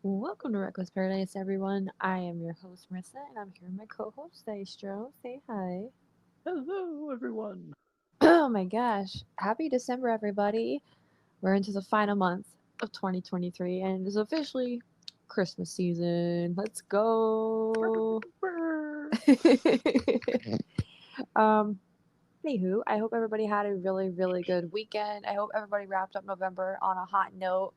Welcome to Reckless Paradise, everyone. I am your host, Marissa, and I'm here with my co-host, Dystro. Say hi. Hello, everyone. Oh my gosh. Happy December, everybody. We're into the final month of 2023, and it is officially Christmas season. Let's go. um, Anywho, I hope everybody had a really, really good weekend. I hope everybody wrapped up November on a hot note.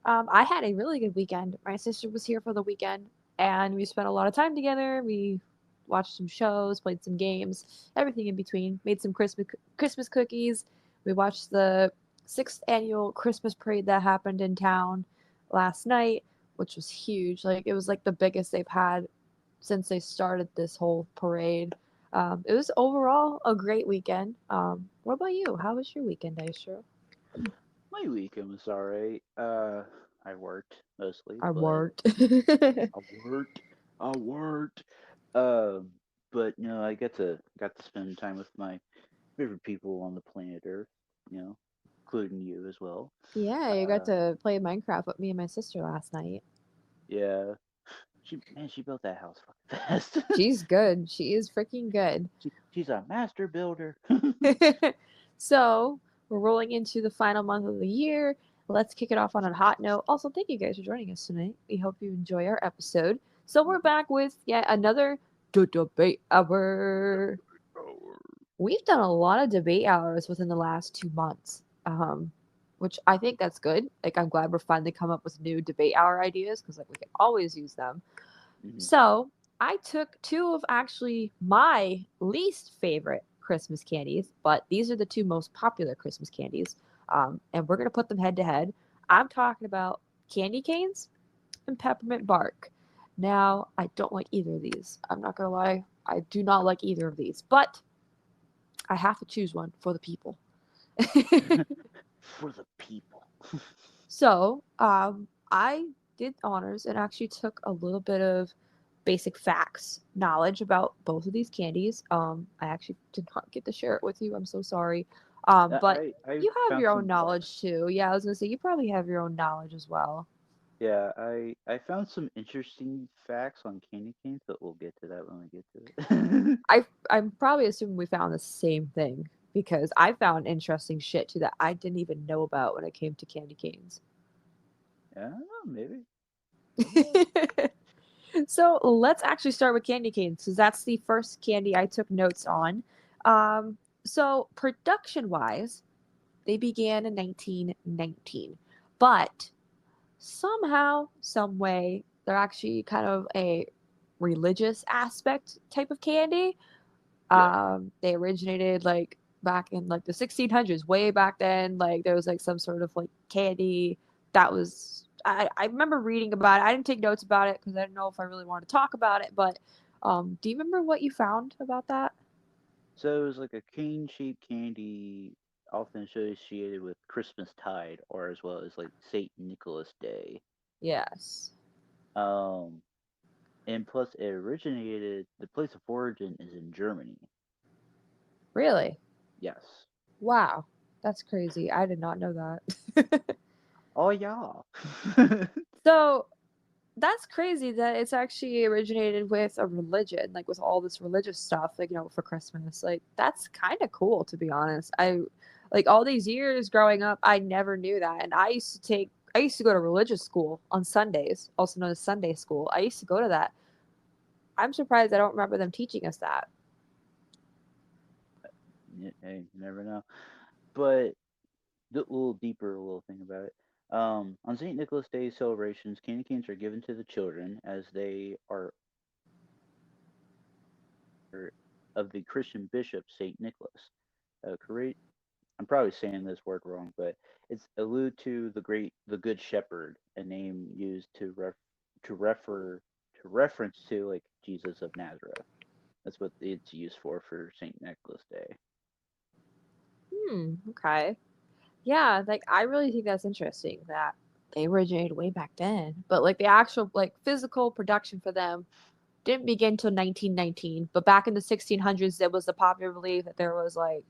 I had a really good weekend. My sister was here for the weekend, and we spent a lot of time together. We watched some shows, played some games, everything in between. Made some Christmas cookies. We watched the sixth annual Christmas parade that happened in town last night, which was huge. Like it was like the biggest they've had since they started this whole parade. It was overall a great weekend. What about you? How was your weekend, Aisha? My weekend was alright. I worked mostly, I but worked. I worked. I worked. Um, but I got to spend time with my favorite people on the planet Earth. You know, including you as well. Yeah, you got Uh, to play Minecraft with me and my sister last night. yeah. She built that house fucking fast. She's good. She is freaking good. She's a master builder. So, we're rolling into the final month of the year. Let's kick it off on a hot note. Also, thank you guys for joining us tonight. We hope you enjoy our episode. So, we're back with yet another debate hour. We've done a lot of debate hours within the last 2 months, which I think that's good. Like, I'm glad we're finally come up with new debate hour ideas because, like, we can always use them. Mhm. So, I took two of actually my least favorite Christmas candies, but these are the two most popular Christmas candies, and we're gonna put them head to head. I'm talking about candy canes and peppermint bark. Now, I don't like either of these. I'm not gonna lie, I do not like either of these, but I have to choose one for the people. For the people. So, I did honors and actually took a little bit of basic facts knowledge about both of these candies. I actually did not get to share it with you. I'm so sorry. But I you have found your own some knowledge too. Yeah, I was gonna say you probably have your own knowledge as well. Yeah, I found some interesting facts on candy canes, but we'll get to that when we get to it. I'm probably assuming we found the same thing because I found interesting shit too that I didn't even know about when it came to candy canes. I don't know, maybe. Maybe. So let's actually start with candy canes because that's the first candy I took notes on. So production wise, they began in 1919, but somehow, some way, they're actually kind of a religious aspect type of candy. Yeah. They originated like back in like the 1600s, way back then. Like there was like some sort of like candy that was. I remember reading about it. I didn't take notes about it because I didn't know if I really wanted to talk about it. But do you remember what you found about that? So it was like a cane-shaped candy, often associated with Christmas tide, or as well as like Saint Nicholas Day. Yes. Um, and plus it originated. The place of origin is in Germany. Really? Yes. Wow. That's crazy. I did not know that. Oh yeah. So that's crazy that it's actually originated with a religion, like with all this religious stuff, like for Christmas. Like that's kind of cool, to be honest. I like all these years growing up, I never knew that, and I used to go to religious school on Sundays, also known as Sunday school. I used to go to that. I'm surprised I don't remember them teaching us that. Hey, you never know. But a little deeper, little thing about it. On St. Nicholas Day celebrations, candy canes are given to the children as they are of the Christian bishop St. Nicholas. Correct. I'm probably saying this word wrong, but it's allude to the Good Shepherd, a name used to refer to reference to like Jesus of Nazareth. That's what it's used for St. Nicholas Day. Okay. Yeah, like I really think that's interesting that they originated way back then, but like the actual like physical production for them didn't begin till 1919, but back in the 1600s, there was the popular belief that there was like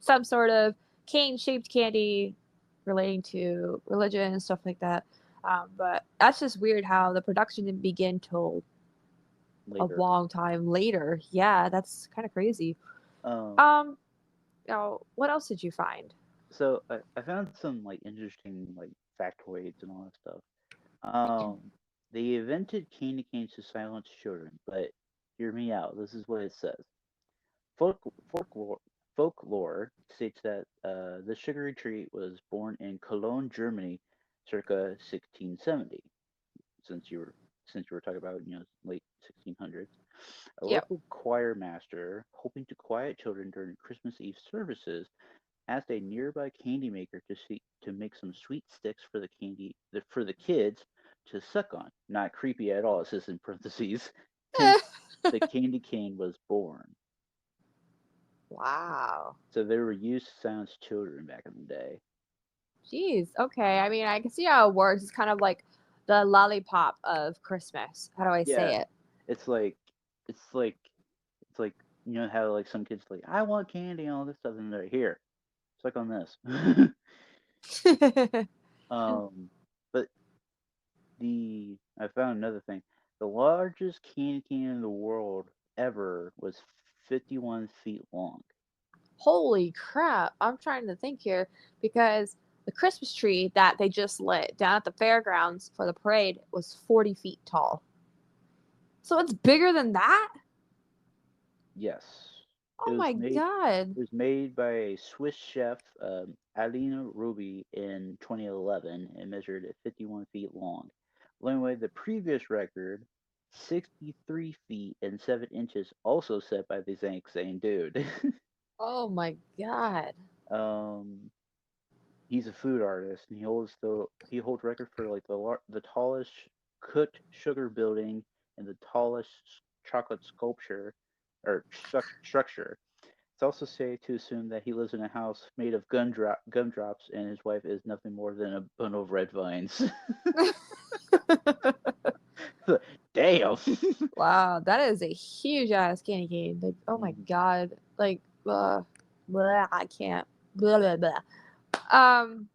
some sort of cane shaped candy relating to religion and stuff like that. But that's just weird how the production didn't begin till a later. long time later. Yeah, that's kind of crazy. Um, Um, oh, what else did you find? so I found some like interesting like factoids and all that stuff. Um, they invented candy canes to silence children, but hear me out. This is what it says. Folk, folklore, folklore states that the sugary treat was born in Cologne, Germany, circa 1670. Since you were talking about late 1600s, a Yep. local choir master, hoping to quiet children during Christmas Eve services, asked a nearby candy maker to make some sweet sticks for for the kids to suck on. Not creepy at all. It says in parentheses. Hence, the candy cane was born. Wow. So they were used to silence children back in the day. Jeez. Okay. I mean, I can see how it works. It's kind of like the lollipop of Christmas. How do I Yeah, say it? it's like it's like it's like how like some kids like I want candy and all this stuff and they're here. Suck on this. um, but the I found another thing. The largest candy cane in the world ever was 51 feet long. Holy crap. I'm trying to think here because the Christmas tree that they just lit down at the fairgrounds for the parade was 40 feet tall. So it's bigger than that? Yes, it Oh was my made. god. It was made by a Swiss chef, Alina Ruby, in 2011 and measured at 51 feet long. Blowing away the previous record, 63 feet and 7 inches, also set by the exact same dude. Oh my god. um, he's a food artist, and he holds record for like the tallest cooked sugar building and the tallest chocolate sculpture or structure. It's also safe to assume that he lives in a house made of gumdrops, and his wife is nothing more than a bundle of red vines. Damn. Wow, that is a huge ass candy cane. Like, oh my Mhm. god. Like, blah, I can't. Blah, blah, blah. Um,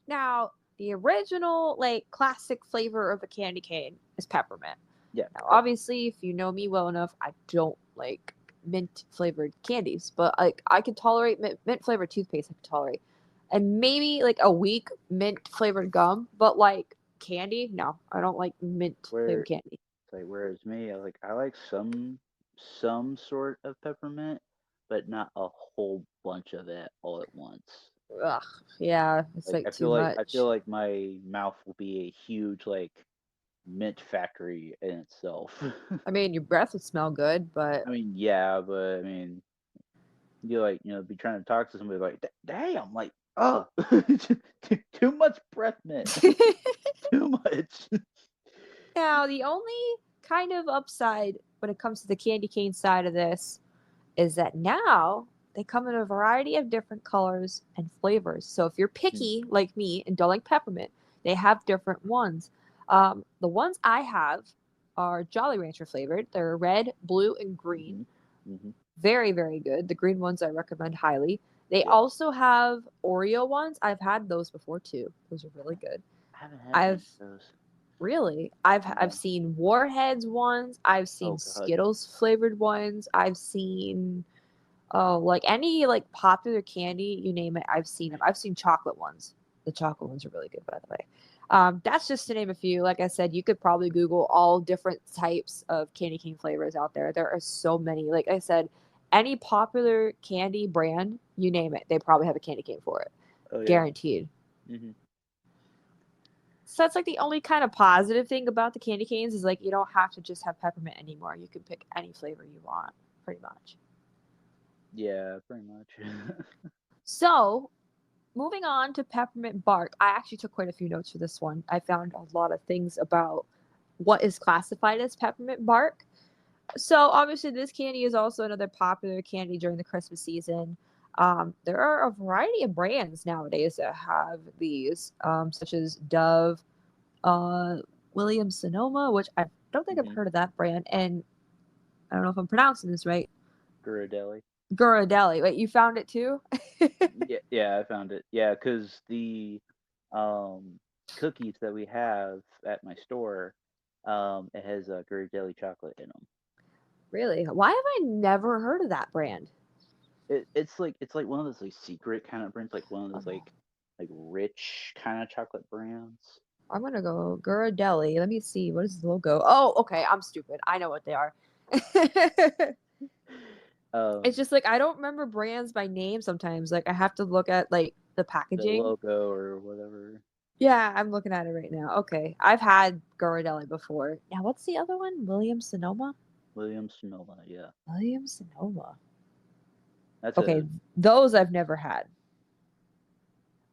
Now, the original, like, classic flavor of a candy cane is peppermint. Yeah, Now, pepper. obviously, if you know me well enough, I don't like mint flavored candies, but like I can tolerate mint flavored toothpaste. I can tolerate, and maybe like a weak mint flavored gum, but like candy, no, I don't like mint Where flavored candy. like whereas me, I like some sort of peppermint, but not a whole bunch of it all at once. Ugh, yeah, it's Like like too I feel much. like my mouth will be a huge like mint factory in itself. I mean, your breath would smell good, but I mean, yeah, but I mean, you like be trying to talk to somebody like, damn, like, oh, too much breath mint, too much. now the only kind of upside when it comes to the candy cane side of this is that now they come in a variety of different colors and flavors. So if you're picky like me and don't like peppermint, they have different ones. The ones I have are Jolly Rancher flavored. They're red, blue, and green. Mm-hmm. Mm-hmm. Very, very good. The green ones I recommend highly. They Yeah, also have Oreo ones. I've had those before too. Those are really good. I haven't had any I've of those. Really, I've Yeah. seen Warheads ones. I've Oh seen God. Skittles flavored ones. I've seen like any like popular candy, you name it, I've seen them. I've seen chocolate ones. The chocolate ones are really good, by the way. That's just to name a few. Like I said, you could probably Google all different types of candy cane flavors out there. There are so many. Like I said, any popular candy brand, you name it, they probably have a candy cane for it, Oh yeah. guaranteed. Mm-hmm. So that's like the only kind of positive thing about the candy canes is like you don't have to just have peppermint anymore. You can pick any flavor you want, pretty much. Yeah, pretty much. So moving on to peppermint bark, I actually took quite a few notes for this one. I found a lot of things about what is classified as peppermint bark. So obviously, this candy is also another popular candy during the Christmas season. There are a variety of brands nowadays that have these, such as Dove, uh, Williams Sonoma, which I don't think I've Mm-hmm. heard of that brand, and I don't know if I'm pronouncing this right. Ghirardelli. Ghirardelli. Wait, you found it too? Yeah, yeah, I found it. Yeah, because um cookies that we have at my store, it has Ghirardelli chocolate in them. Really? Why have I never heard of that brand? It's like one of those like secret kind of brands, like one of those Oh, like rich kind of chocolate brands. I'm gonna go Ghirardelli. Let me see. What is the logo? Oh, okay. I'm stupid. I know what they are. It's Um, just like I don't remember brands by name sometimes. Like I have to look at like the the packaging. logo or whatever. Yeah, I'm looking at it right now. Okay. I've had Ghirardelli before. Now what's the other one? Williams Sonoma? Williams Sonoma, yeah. Williams Sonoma. That's Okay, a. those I've never had.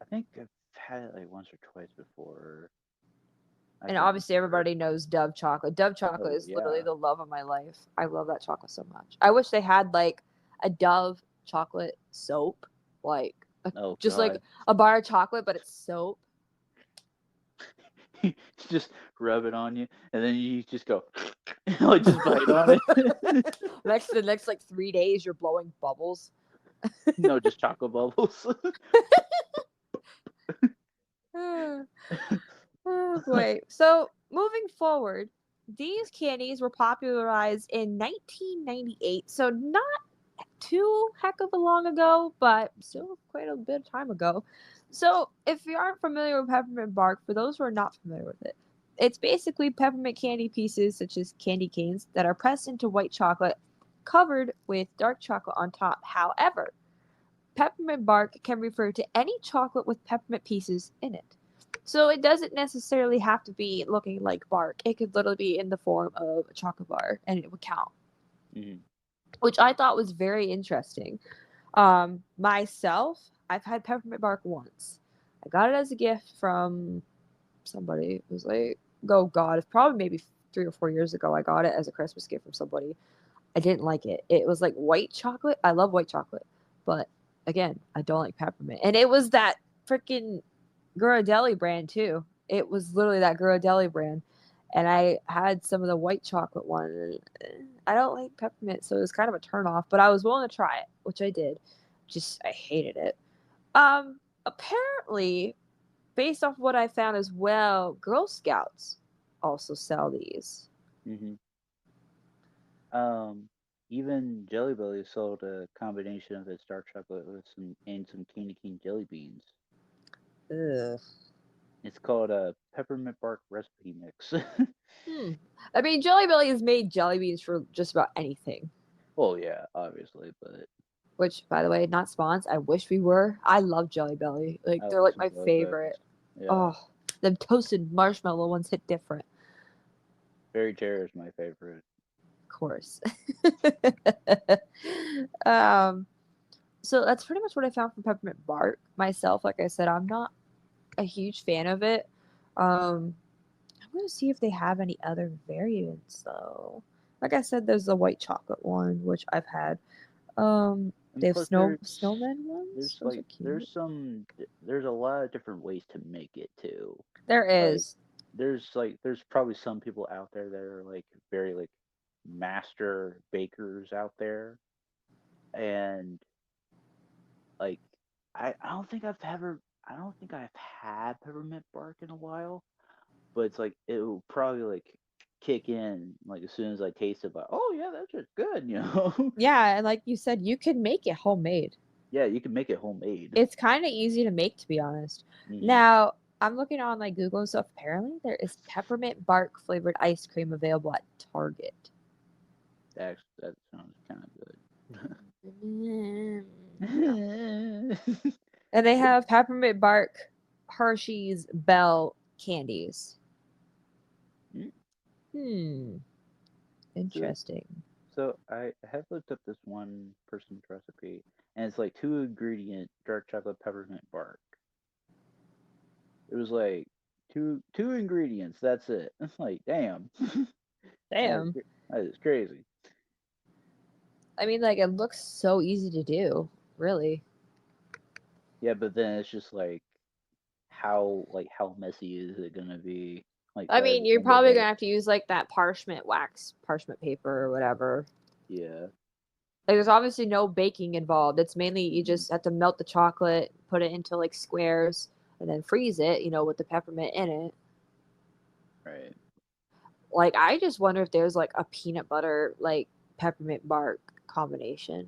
I think I've had it like once or twice before. I And can't obviously remember. everybody knows Dove chocolate. Dove chocolate Oh is literally yeah. the love of my life. I love that chocolate so much. I wish they had like a Dove chocolate soap, like Oh just like God. a bar of chocolate, but it's soap. Just rub it on you, and then you just go, like just bite on it. Next the next like 3 days, you're blowing bubbles. No, just chocolate bubbles. Oh boy. So moving forward, these candies were popularized in 1998. So not too heck of a long ago, but still quite a bit of time ago. So if you aren't familiar with peppermint bark, for those who are not familiar with it, it's basically peppermint candy pieces, such as candy canes, that are pressed into white chocolate, covered with dark chocolate on top. However, peppermint bark can refer to any chocolate with peppermint pieces in it. So it doesn't necessarily have to be looking like bark. It could literally be in the form of a chocolate bar and it would count, Mm. which I thought was very interesting. Myself, I've had peppermint bark once. I got it as a gift from somebody. It was like, oh God, it's probably maybe 3 or 4 years ago. I got it as a Christmas gift from somebody. I didn't like it. It was like white chocolate. I love white chocolate, but again, I don't like peppermint. And it was that freaking Ghirardelli brand too. It was literally that Ghirardelli brand. And I had some of the white chocolate one. And I don't like peppermint, so it was kind of a turn off. But I was willing to try it, which I did. Just I hated it. Apparently, based off what I found as well, Girl Scouts also sell these. Hmm. Um, even Jelly Belly sold a combination of its dark chocolate with some candy cane jelly beans. Ugh. It's called a peppermint bark recipe mix. Hmm. I mean, Jelly Belly has made jelly beans for just about anything. Well, yeah, obviously, but Which, by the way, not spawns. I wish we were. I love Jelly Belly. Like I they're like like some my jelly favorite. bellies. Yeah, Oh, the toasted marshmallow ones hit different. berry cherry is my favorite. Of course. um. So that's pretty much what I found from peppermint bark myself. Like I said, I'm not a huge fan of it. Um. I'm gonna see if they have any other variants though. Like I said, there's the white chocolate one, which I've had. They And have plus, snowman ones. there's Those are cute. there's a lot of different ways to make it too. There Like is. there's probably some people out there that are like very like master bakers out there, and like I don't think I've had peppermint bark in a while, but it's like it will probably like kick in like as soon as I taste it, like, oh yeah, that's just good, you know. Yeah, and like you said, you can make it homemade. Yeah, you can make it homemade. It's kind of easy to make, to be honest. Hmm. Now, I'm looking on like Google and stuff. Apparently, there is peppermint bark flavored ice cream available at Target. That sounds kind of No. good. And they have peppermint bark Hershey's Bell candies. Mm. Hmm, so interesting. I have looked up this one person's recipe, and it's like two ingredient dark chocolate peppermint bark. It was like two ingredients. That's it. It's like damn, Damn. that is crazy. I mean, like, it looks so easy to do, really. Yeah, but then it's just like how messy is it gonna be like I by mean, the you're end of probably it? gonna have to use like that parchment wax, parchment paper, or whatever. Yeah. Like, there's obviously no baking involved. It's mainly you Hmm. just have to melt the chocolate, put it into like squares, and then freeze it, with the peppermint in it. Right. Like, I just wonder if there's like a peanut butter, like peppermint bark combination.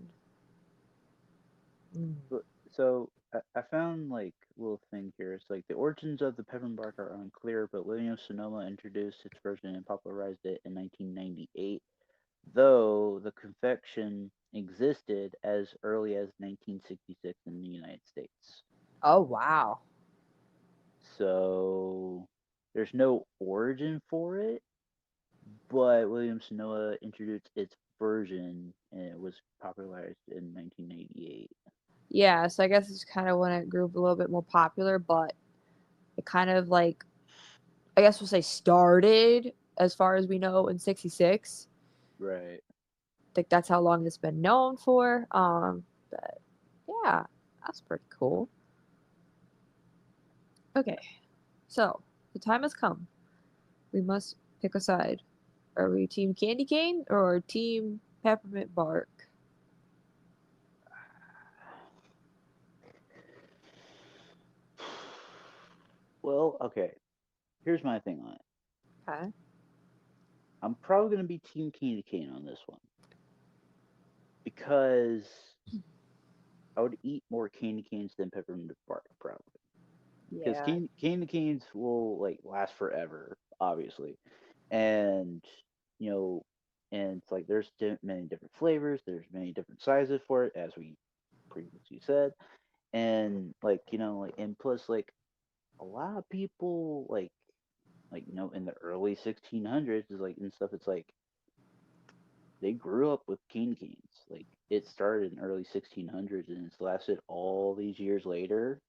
Mm. But so I found like a little thing here. It's like the origins of the peppermint bark are unclear, but William Sonoma introduced its version and popularized it in 1998, though the confection existed as early as 1966 in the United States. Oh, wow. So there's no origin for it, but William Sonoma introduced its version and it was popularized in 1998. Yeah, so I guess it's kind of when it grew a little bit more popular, but it kind of like, I guess we'll say started, as far as we know, in 66. Right. I think that's how long it's been known for. But yeah, that's pretty cool. Okay, so the time has come. We must pick a side. Are we team candy cane or team peppermint bark? Well, okay. Here's my thing on it. Okay. I'm probably going to be Team Candy Cane on this one because I would eat more candy canes than peppermint bark, probably. Because Yeah. candy canes will like last forever, obviously, and you know, and it's like there's many different flavors, there's many different sizes for it, as we previously said, and like like and plus like a lot of people in the early 1600s is like and stuff. It's like they grew up with cane canes. Like it started in early 1600s and it's lasted all these years later.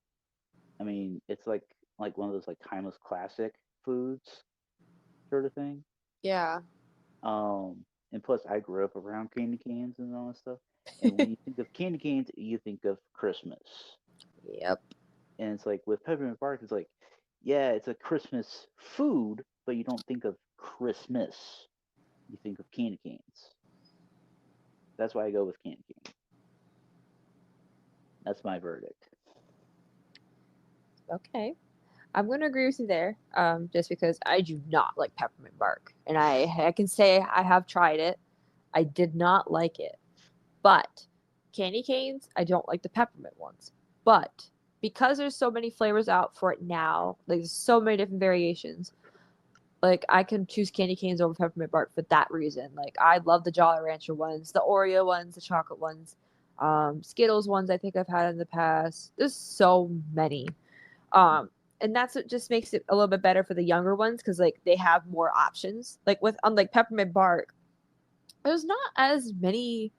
I mean, it's like one of those like timeless classic foods sort of thing. Yeah. And plus I grew up around candy canes and all that stuff. And when you think of candy canes, you think of Christmas. Yep. And it's like with peppermint bark, it's like, yeah, it's a Christmas food, but you don't think of Christmas. You think of candy canes. That's why I go with candy cane. That's my verdict. Okay. I'm going to agree with you there, just because I do not like peppermint bark. And I can say I have tried it. I did not like it. But candy canes, I don't like the peppermint ones. But because there's so many flavors out for it now, like there's so many different variations, like I can choose candy canes over peppermint bark for that reason. Like I love the Jolly Rancher ones, the Oreo ones, the chocolate ones, Skittles ones I think I've had in the past. There's so many. Um, and that's what just makes it a little bit better for the younger ones because like they have more options. Like with unlike peppermint bark, there's not as many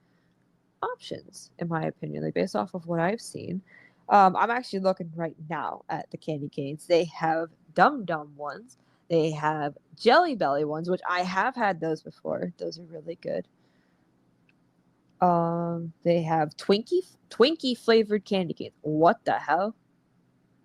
options in my opinion. Like based off of what I've seen, I'm actually looking right now at the candy canes. They have Dum Dum ones. They have Jelly Belly ones, which I have had those before. Those are really good. They have Twinkie flavored candy canes. What the hell?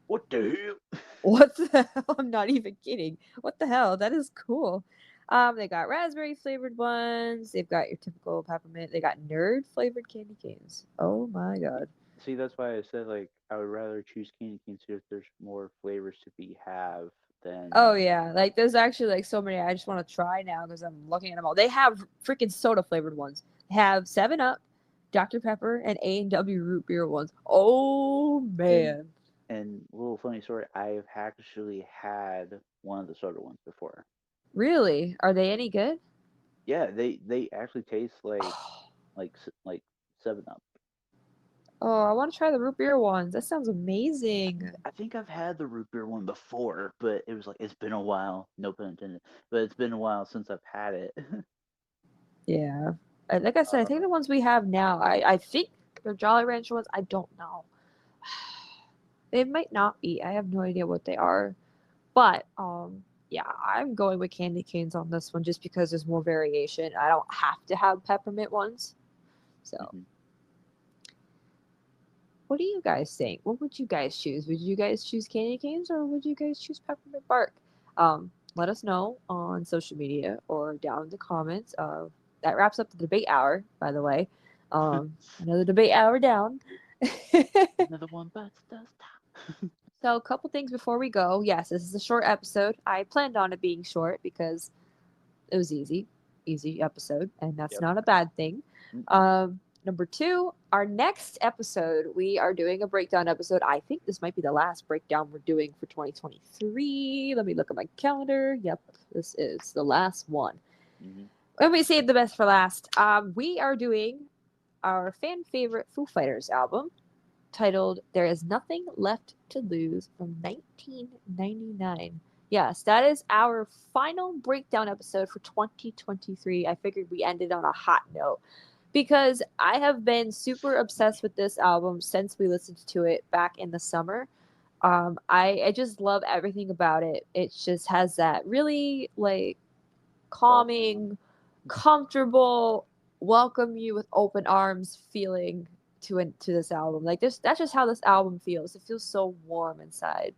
What the hell? What the hell? I'm not even kidding. What the hell? That is cool. They got raspberry flavored ones. They've got your typical peppermint. They got nerd flavored candy canes. Oh my god. See, that's why I said like I would rather choose candy canes if there's more flavors to be have than Oh yeah, like there's actually like so many I just want to try now because I'm looking at them all. They have freaking soda flavored ones. They have Seven Up, Dr Pepper, and A&W root beer ones. Oh and man, and a little funny story. I've actually had one of the soda ones before. really? Are they any good? Yeah, they actually taste like 7 Up. Oh, I want to try the root beer ones. That sounds amazing. I think I've had the root beer one before, but it was like it's been a while. No pun intended. But it's been a while since I've had it. Yeah. Like I said, I think uh, the ones we have now, I think they're Jolly Rancher ones. I don't know. They might not be. I have no idea what they are. But yeah, I'm going with candy canes on this one just because there's more variation. I don't have to have peppermint ones. So, mhm. what do you guys think? What would you guys choose? Would you guys choose candy canes or would you guys choose peppermint bark? Let us know on social media or down in the comments. That wraps up the debate hour, by the way. Another debate hour down. Another one bites the dust. So, a couple things before we go. Yes, this is a short episode. I planned on it being short because it was easy episode, and that's Yep. not a bad thing. Mm-mm. Number two, our next episode, we are doing a breakdown episode. I think this might be the last breakdown we're doing for 2023. Let me look at my calendar. Yep, this is the last one. Mm-hmm. Let me save the best for last. We are doing our fan favorite Foo Fighters album titled There Is Nothing Left to Lose from 1999. Yes, that is our final breakdown episode for 2023. I figured we ended on a hot note because I have been super obsessed with this album since we listened to it back in the summer. I just love everything about it. It just has that really like Welcome. calming, comfortable, welcome you with open arms feeling to this album. Like this, that's just how this album feels. It feels so warm inside.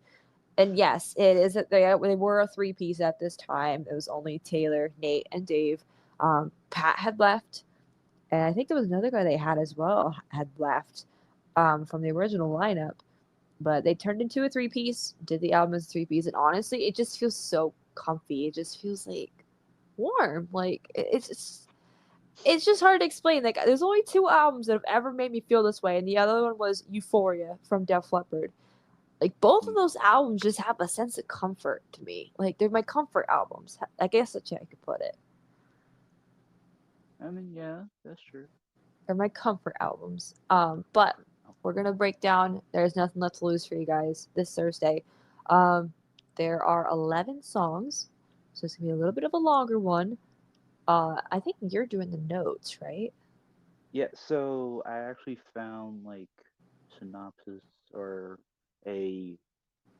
And yes, it is. They were a three piece at this time. It was only Taylor, Nate, and Dave. Pat had left, and I think there was another guy they had as well had left from the original lineup. But they turned into a three piece, did the album as a three piece, and honestly, it just feels so comfy. It just feels like warm. Like it's just hard to explain. Like there's only two albums that have ever made me feel this way, and the other one was Euphoria from Def Leppard. Like both of Mm. those albums just have a sense of comfort to me. Like they're my comfort albums. I guess that's how I could put it. I mean, yeah, that's true. They're my comfort albums. But we're gonna break down. There's nothing left to lose for you guys this Thursday. Um, there are 11 songs, so it's gonna be a little bit of a longer one. I think you're doing the notes, right? Yeah, so I actually found like synopsis or a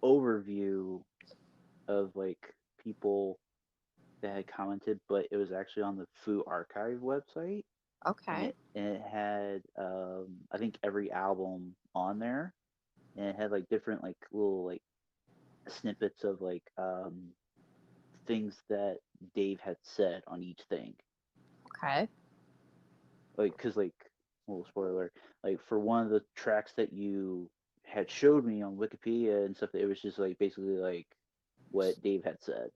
overview of like people that had commented, but it was actually on the Foo Archive website, Okay. and it had I think every album on there, and it had like different like little like snippets of like things that Dave had said on each thing. Okay. Like, cause like, little spoiler, like for one of the tracks that you had showed me on Wikipedia and stuff, it was just like basically like what Dave had said.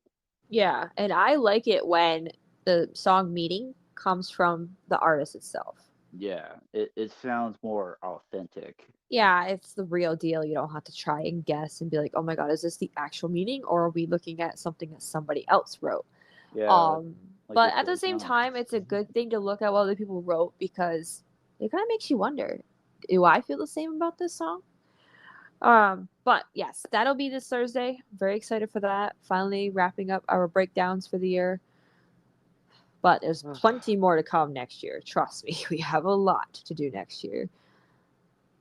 Yeah, and I like it when the song meaning comes from the artist itself. Yeah, it sounds more authentic. Yeah, it's the real deal. You don't have to try and guess and be like, "Oh my god, is this the actual meaning or are we looking at something that somebody else wrote?" Yeah, Um, like but it's at the like same no. time, it's a good thing to look at what other people wrote because it kind of makes you wonder, do I feel the same about this song? But yes, that'll be this Thursday. Very excited for that. Finally wrapping up our breakdowns for the year. But there's plenty more to come next year. Trust me, we have a lot to do next year.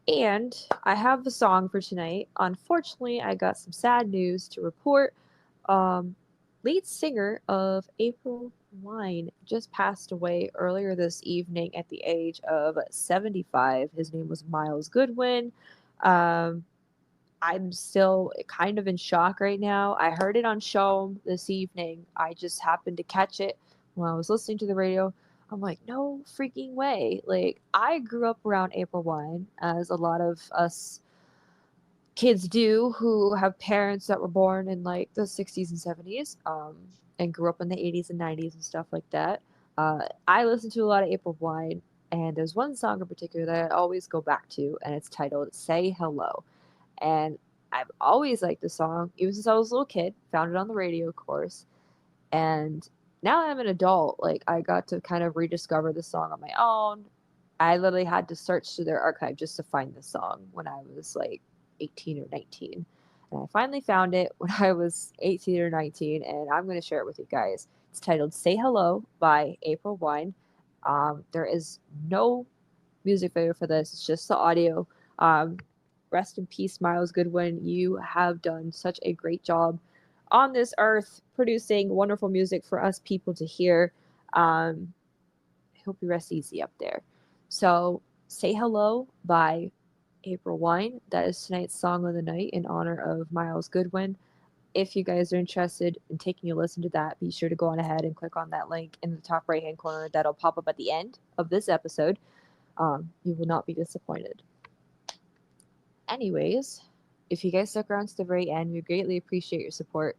And I have the song for tonight. Unfortunately, I got some sad news to report. Um, Lead singer of April Wine just passed away earlier this evening at the age of 75. His name was Miles Goodwin. Um, I'm still kind of in shock right now. I heard it on Show'em this evening. I just happened to catch it when I was listening to the radio. I'm like, no freaking way. Like, I grew up around April Wine, as a lot of us kids do who have parents that were born in like the 60s and 70s, and grew up in the 80s and 90s and stuff like that. I listen to a lot of April Wine, and there's one song in particular that I always go back to, and it's titled Say Hello. And I've always liked the song, even since I was a little kid. Found it on the radio, of course. And now that I'm an adult, like I got to kind of rediscover the song on my own. I literally had to search through their archive just to find the song when I was like 18 or 19. And I finally found it when I was 18 or 19, and I'm going to share it with you guys. It's titled Say Hello by April Wine. There is no music video for this, it's just the audio. Um, Rest in peace, Miles Goodwin. You have done such a great job on this earth producing wonderful music for us people to hear. I hope you rest easy up there. So, Say Hello by April Wine. That is tonight's song of the night in honor of Miles Goodwin. If you guys are interested in taking a listen to that, be sure to go on ahead and click on that link in the top right hand corner that'll pop up at the end of this episode. You will not be disappointed. Anyways, If you guys stuck around to the very end, we greatly appreciate your support.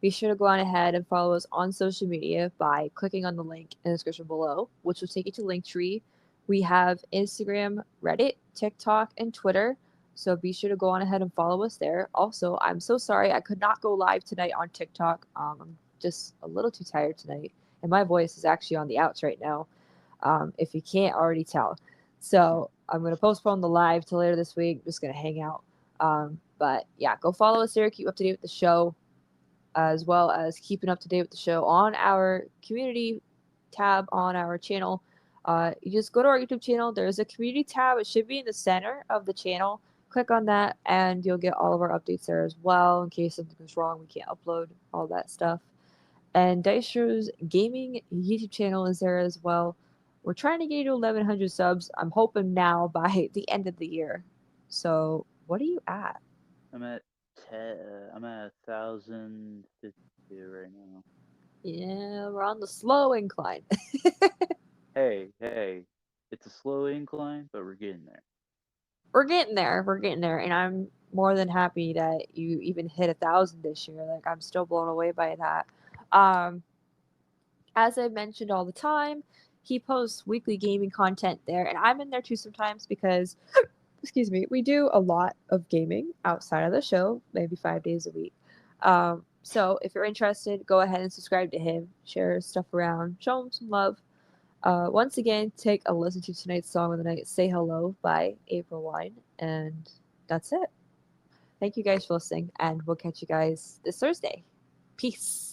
Be sure to go on ahead and follow us on social media by clicking on the link in the description below, which will take you to Linktree. We have Instagram, Reddit, TikTok, and Twitter. So be sure to go on ahead and follow us there. Also, I'm so sorry I could not go live tonight on TikTok. I'm just a little too tired tonight, and my voice is actually on the outs right now. If you can't already tell, so I'm gonna postpone the live till later this week. I'm just gonna hang out. But yeah, go follow us there. Keep up to date with the show, as well as keeping up to date with the show on our community tab on our channel. You just go to our YouTube channel. There's a community tab. It should be in the center of the channel. Click on that, and you'll get all of our updates there as well. In case something goes wrong, we can't upload all that stuff. And Dystro's gaming YouTube channel is there as well. We're trying to get you to 1,100 subs. I'm hoping now by the end of the year. So, what are you at? I'm at I'm at 1,052 right now. Yeah, we're on the slow incline. Hey, it's a slow incline, but we're getting there. We're getting there. We're getting there, and I'm more than happy that you even hit 1,000 this year. Like, I'm still blown away by that. Um, as I mentioned all the time, he posts weekly gaming content there, and I'm in there too sometimes because, excuse me, we do a lot of gaming outside of the show, maybe 5 days a week. So if you're interested, go ahead and subscribe to him, share his stuff around, show him some love. Once again, take a listen to tonight's song of the night, Say Hello by April Wine. And that's it. Thank you guys for listening, and we'll catch you guys this Thursday. Peace.